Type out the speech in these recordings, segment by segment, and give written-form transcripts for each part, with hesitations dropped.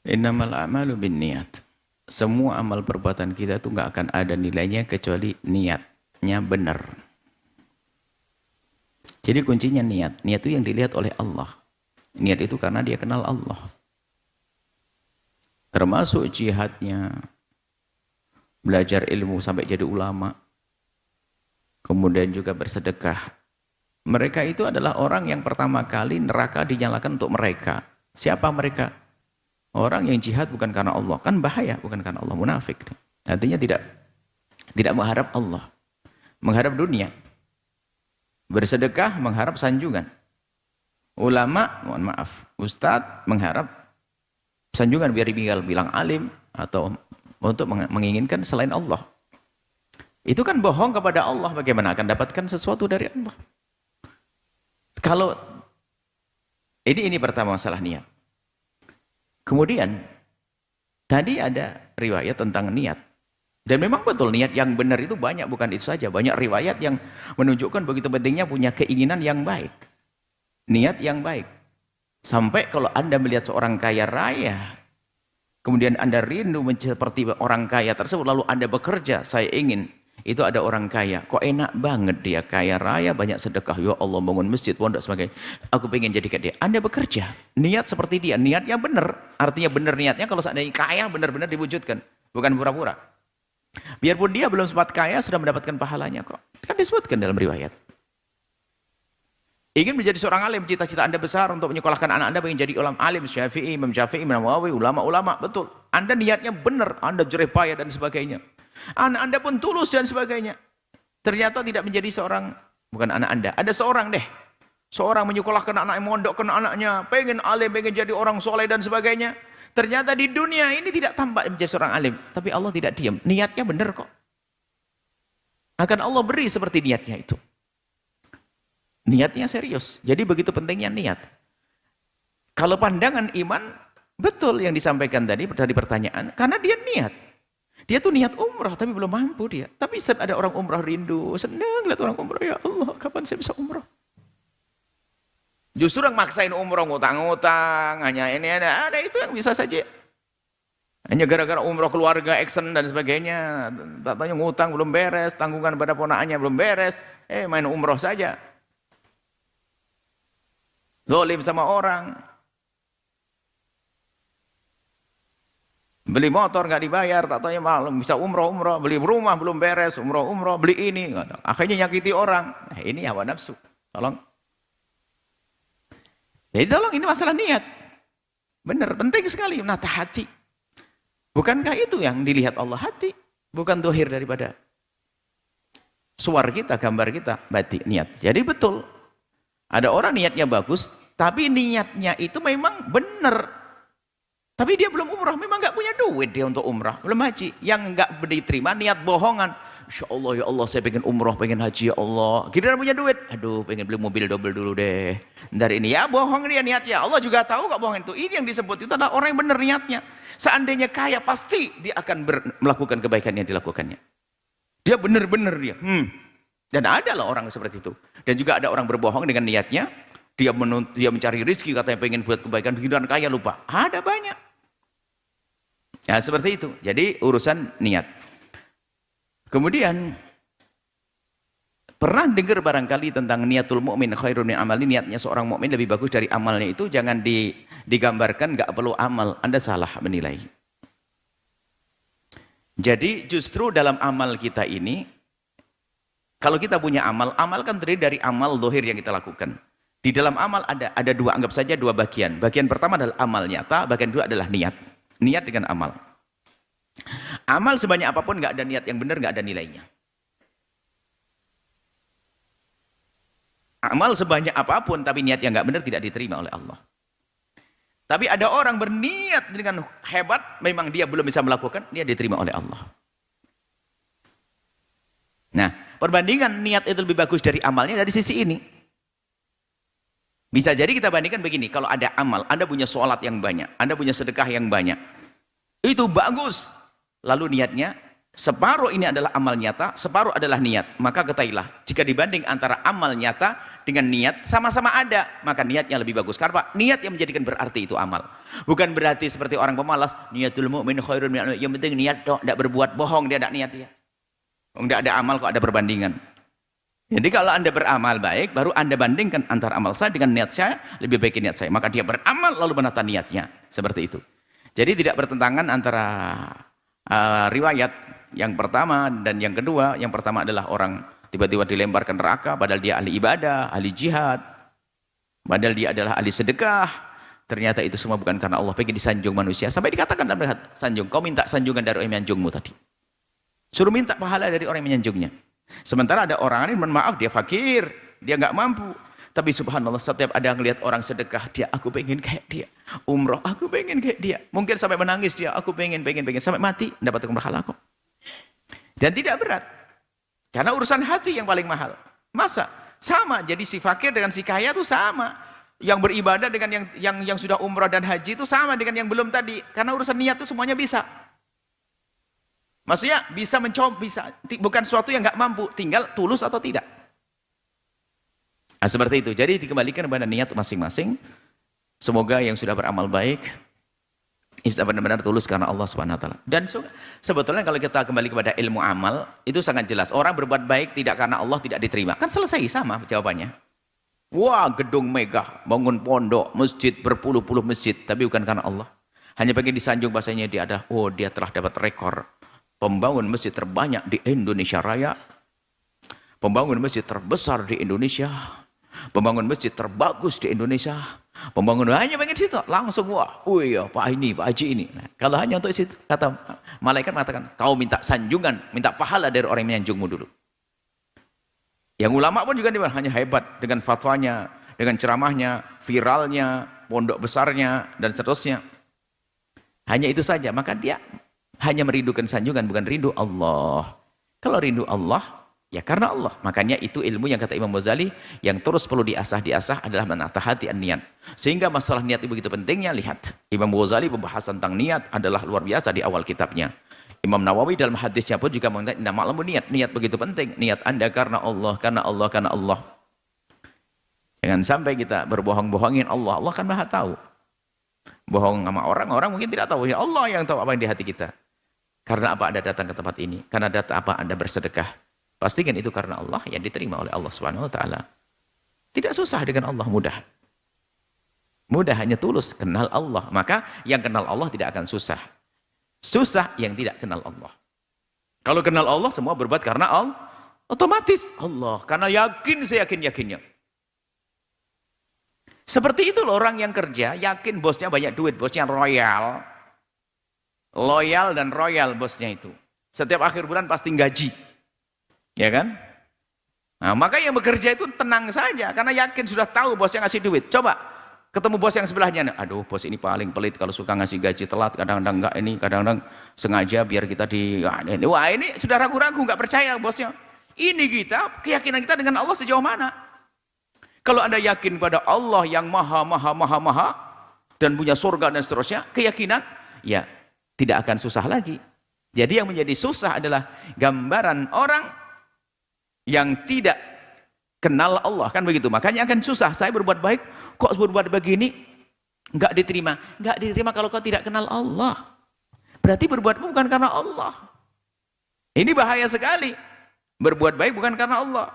Innamal a'malu binniyat. Semua amal perbuatan kita itu nggak akan ada nilainya kecuali niatnya benar. Jadi kuncinya niat. Niat itu yang dilihat oleh Allah. Niat itu karena dia kenal Allah. Termasuk jihadnya, belajar ilmu sampai jadi ulama, kemudian juga bersedekah. Mereka itu adalah orang yang pertama kali neraka dinyalakan untuk mereka. Siapa mereka? Orang yang jihad bukan karena Allah. Kan bahaya, bukan karena Allah, munafik. Artinya tidak mengharap Allah, mengharap dunia. Bersedekah mengharap sanjungan. Ulama, mohon maaf, ustadz mengharap sanjungan biar bilang alim atau untuk menginginkan selain Allah. Itu kan bohong kepada Allah. Bagaimana akan dapatkan sesuatu dari Allah? Kalau ini pertama masalah niat. Kemudian tadi ada riwayat tentang niat. Dan memang betul niat yang benar itu banyak, bukan itu saja. Banyak riwayat yang menunjukkan begitu pentingnya punya keinginan yang baik. Niat yang baik. Sampai kalau Anda melihat seorang kaya raya, kemudian Anda rindu seperti orang kaya tersebut, lalu Anda bekerja, saya ingin, itu ada orang kaya, kok enak banget dia, kaya raya, banyak sedekah, ya Allah bangun masjid, pondok, sebagainya. Aku pengen jadi kayak dia. Anda bekerja, niat seperti dia, niatnya benar. Artinya benar niatnya, kalau seandainya kaya, benar-benar diwujudkan. Bukan pura-pura. Biarpun dia belum sempat kaya, sudah mendapatkan pahalanya kok. Kan disebutkan dalam riwayat. Ingin menjadi seorang alim, cita-cita Anda besar untuk menyekolahkan anak Anda ingin jadi ulama alim, Syafi'i, Imam Syafi'i, Imam Nawawi, ulama-ulama, betul. Anda niatnya benar, Anda jerih payah dan sebagainya. Anak Anda pun tulus dan sebagainya. Ternyata tidak menjadi seorang, bukan anak Anda, ada seorang deh. Seorang menyekolahkan anak, mondokkan anaknya, pengen alim, pengen jadi orang soleh dan sebagainya. Ternyata di dunia ini tidak tampak menjadi seorang alim. Tapi Allah tidak diam. Niatnya benar kok. Akan Allah beri seperti niatnya itu. Niatnya serius. Jadi begitu pentingnya niat. Kalau pandangan iman, betul yang disampaikan tadi pertanyaan. Karena dia niat. Dia tuh niat umrah tapi belum mampu dia. Tapi setiap ada orang umrah rindu. Senang lihat orang umrah. Ya Allah, kapan saya bisa umrah? Justru yang maksain umroh, ngutang-ngutang, hanya ini ada itu yang bisa saja. Hanya gara-gara umroh keluarga, action dan sebagainya. Tak tanya ngutang belum beres, tanggungan pada ponakannya belum beres. Main umroh saja. Zalim sama orang. Beli motor nggak dibayar, tak tanya malam bisa umroh. Beli rumah belum beres, umroh, beli ini. Akhirnya nyakiti orang. Ini hawa nafsu. Tolong. Jadi tolong ini masalah niat. Benar, penting sekali menata hati. Bukankah itu yang dilihat Allah hati? Bukan dohir daripada suar kita, gambar kita, batik, niat. Jadi betul. Ada orang niatnya bagus, tapi niatnya itu memang benar. Tapi dia belum umrah, memang nggak punya duit dia untuk umrah, belum haji. Yang nggak diterima niat bohongan. Insya Allah ya Allah saya pengen umrah, pengen haji ya Allah. Giliran punya duit, aduh pengen beli mobil double dulu deh. Dari ini ya bohong dia niatnya. Allah juga tahu kok bohong itu. Ini yang disebut itu adalah orang yang benar niatnya. Seandainya kaya pasti dia akan melakukan kebaikan yang dilakukannya. Dia benar-benar dia. Dan ada lah orang seperti itu. Dan juga ada orang berbohong dengan niatnya. Dia mencari rezeki katanya pengen buat kebaikan, giliran kaya lupa. Ada banyak. Ya seperti itu. Jadi urusan niat. Kemudian pernah dengar barangkali tentang niatul mukmin khairun min amali, niatnya seorang mukmin lebih bagus dari amalnya itu. Jangan digambarkan nggak perlu amal. Anda salah menilai. Jadi justru dalam amal kita ini, kalau kita punya amal kan terdiri dari amal zahir yang kita lakukan. Di dalam amal ada dua, anggap saja dua bagian. Bagian pertama adalah amal nyata, bagian kedua adalah niat. Niat dengan amal. Amal sebanyak apapun nggak ada niat yang benar, nggak ada nilainya. Amal sebanyak apapun tapi niat yang nggak benar tidak diterima oleh Allah. Tapi ada orang berniat dengan hebat, memang dia belum bisa melakukan, dia diterima oleh Allah. Nah, perbandingan niat itu lebih bagus dari amalnya dari sisi ini. Bisa jadi kita bandingkan begini, kalau ada amal, Anda punya sholat yang banyak, Anda punya sedekah yang banyak, itu bagus. Lalu niatnya, separuh ini adalah amal nyata, separuh adalah niat. Maka ketahuilah, jika dibanding antara amal nyata dengan niat sama-sama ada, maka niatnya lebih bagus. Karena Pak, niat yang menjadikan berarti itu amal. Bukan berarti seperti orang pemalas, niatul mu'min khairun min yang penting niat dong, tidak berbuat, bohong dia tidak niat dia. Tidak ada amal kok ada perbandingan. Jadi kalau Anda beramal baik, baru Anda bandingkan antara amal saya dengan niat saya, lebih baik niat saya. Maka dia beramal lalu menata niatnya. Seperti itu. Jadi tidak bertentangan antara riwayat yang pertama dan yang kedua. Yang pertama adalah orang tiba-tiba dilempar ke neraka, padahal dia ahli ibadah, ahli jihad, padahal dia adalah ahli sedekah. Ternyata itu semua bukan karena Allah, pengen disanjung manusia. Sampai dikatakan dalam sanjung, kau minta sanjungan dari orang yang menyanjungmu tadi. Suruh minta pahala dari orang yang menyanjungnya. Sementara ada orang ini, maaf, dia fakir, dia nggak mampu. Tapi subhanallah, setiap ada yang lihat orang sedekah, dia, aku pengen kayak dia. Umroh, aku pengen kayak dia. Mungkin sampai menangis dia, aku pengen. Sampai mati, mendapatkan pahala kok. Dan tidak berat. Karena urusan hati yang paling mahal. Masa? Sama, jadi si fakir dengan si kaya itu sama. Yang beribadah dengan yang sudah umroh dan haji itu sama dengan yang belum tadi. Karena urusan niat itu semuanya bisa. Maksudnya bisa mencoba, bisa. Bukan sesuatu yang nggak mampu, tinggal tulus atau tidak. Nah, seperti itu. Jadi dikembalikan kepada niat masing-masing. Semoga yang sudah beramal baik bisa benar-benar tulus karena Allah Subhanahu wa taala. Dan sebetulnya kalau kita kembali kepada ilmu amal, itu sangat jelas. Orang berbuat baik tidak karena Allah tidak diterima. Kan selesai sama jawabannya. Wah, gedung megah, bangun pondok, masjid berpuluh-puluh masjid, tapi bukan karena Allah. Hanya pengen disanjung bahasanya dia dia telah dapat rekor pembangun masjid terbanyak di Indonesia Raya. Pembangun masjid terbesar di Indonesia. Pembangun masjid terbagus di Indonesia. Pembangun hanya pengen situ, langsung wah, oh iya Pak ini, Pak Haji ini. Nah, kalau hanya untuk situ, kata malaikat mengatakan, kau minta sanjungan, minta pahala dari orang yang menyanjungmu dulu. Yang ulama pun juga hanya hebat dengan fatwanya, dengan ceramahnya, viralnya, pondok besarnya dan seterusnya. Hanya itu saja, maka dia hanya merindukan sanjungan, bukan rindu Allah. Kalau rindu Allah, ya karena Allah. Makanya itu ilmu yang kata Imam Ghazali yang terus perlu diasah adalah menata hati niat. Sehingga masalah niat itu begitu pentingnya. Lihat, Imam Ghazali membahas tentang niat adalah luar biasa di awal kitabnya. Imam Nawawi dalam hadisnya pun juga mengatakan namamu niat. Niat begitu penting. Niat Anda karena Allah, karena Allah, karena Allah. Jangan sampai kita berbohong-bohongin Allah. Allah kan Maha tahu. Bohong sama orang mungkin tidak tahu. Ya Allah yang tahu apa yang di hati kita. Karena apa Anda datang ke tempat ini? Karena data apa Anda bersedekah? Pastikan itu karena Allah yang diterima oleh Allah Subhanahu wa taala. Tidak susah dengan Allah, mudah. Mudah, hanya tulus kenal Allah. Maka yang kenal Allah tidak akan susah. Susah yang tidak kenal Allah. Kalau kenal Allah semua berbuat karena Allah. Otomatis Allah, karena yakin seyakin-yakinnya. Seperti itu loh orang yang kerja, yakin bosnya banyak duit, bosnya royal. Loyal dan royal bosnya itu. Setiap akhir bulan pasti gaji. Ya kan? Nah, maka yang bekerja itu tenang saja karena yakin sudah tahu bosnya ngasih duit. Coba ketemu bos yang sebelahnya, aduh bos ini paling pelit kalau suka ngasih gaji telat, kadang-kadang enggak ini, kadang-kadang sengaja biar kita wah ini sudah ragu-ragu, nggak percaya bosnya. Ini kita, keyakinan kita dengan Allah sejauh mana? Kalau Anda yakin pada Allah yang maha dan punya surga dan seterusnya, keyakinan ya tidak akan susah lagi. Jadi yang menjadi susah adalah gambaran orang yang tidak kenal Allah, kan begitu. Makanya akan susah. Saya berbuat baik, kok berbuat begini enggak diterima. Enggak diterima kalau kau tidak kenal Allah. Berarti berbuatmu bukan karena Allah. Ini bahaya sekali. Berbuat baik bukan karena Allah.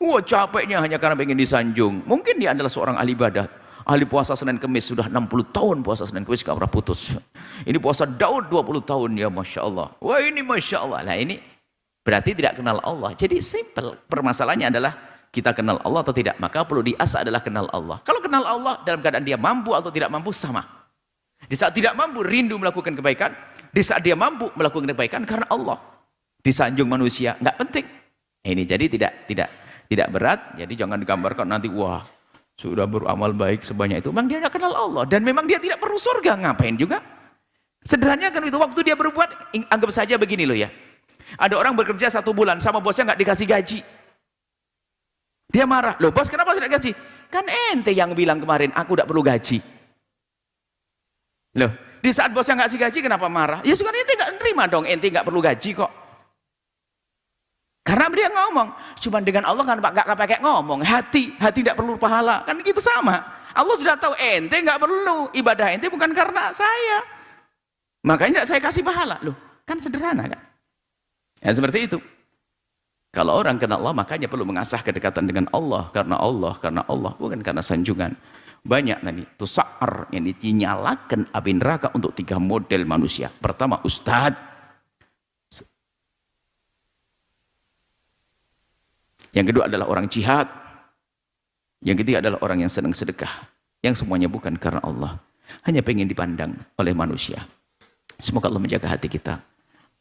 Wah, capeknya hanya karena pengen disanjung. Mungkin dia adalah seorang ahli ibadah. Ahli puasa Senin Kemis, sudah 60 tahun puasa Senin Kemis gak pernah putus. Ini puasa Daud 20 tahun, ya Masya Allah. Wah ini Masya Allah. Nah ini berarti tidak kenal Allah. Jadi simple, permasalahannya adalah kita kenal Allah atau tidak. Maka perlu diasah adalah kenal Allah. Kalau kenal Allah dalam keadaan dia mampu atau tidak mampu sama. Di saat tidak mampu rindu melakukan kebaikan. Di saat dia mampu melakukan kebaikan karena Allah. Disanjung manusia nggak penting. Ini jadi tidak berat. Jadi jangan digambarkan nanti wah sudah beramal baik sebanyak itu. Memang dia tidak kenal Allah dan memang dia tidak perlu surga. Ngapain juga? Sederhananya kan itu waktu dia berbuat, anggap saja begini loh ya. Ada orang bekerja 1 bulan sama bosnya nggak dikasih gaji. Dia marah. Loh bos kenapa tidak gaji? Kan ente yang bilang kemarin aku tidak perlu gaji. Loh di saat bosnya nggak kasih gaji kenapa marah? Ya sekarang ente nggak nerima dong, ente nggak perlu gaji kok. Karena dia ngomong, cuma dengan Allah kan nggak pakai ngomong, hati tidak perlu pahala, kan gitu sama. Allah sudah tahu ente nggak perlu ibadah ente bukan karena saya, makanya saya kasih pahala, loh kan sederhana kan? Ya seperti itu. Kalau orang kenal Allah makanya perlu mengasah kedekatan dengan Allah, karena Allah, bukan karena sanjungan. Banyak tadi tusa'ar yang dinyalakan api neraka untuk 3 model manusia. Pertama ustadz, yang kedua adalah orang jihad, yang ketiga adalah orang yang senang sedekah, yang semuanya bukan karena Allah, hanya pengen dipandang oleh manusia. Semoga Allah menjaga hati kita,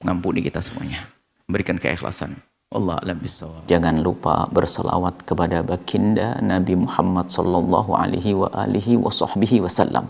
mengampuni kita semuanya, memberikan keikhlasan. Allah alam bisawab. Jangan lupa berselawat kepada baginda Nabi Muhammad sallallahu alaihi wa alihi wa sahbihi wasallam.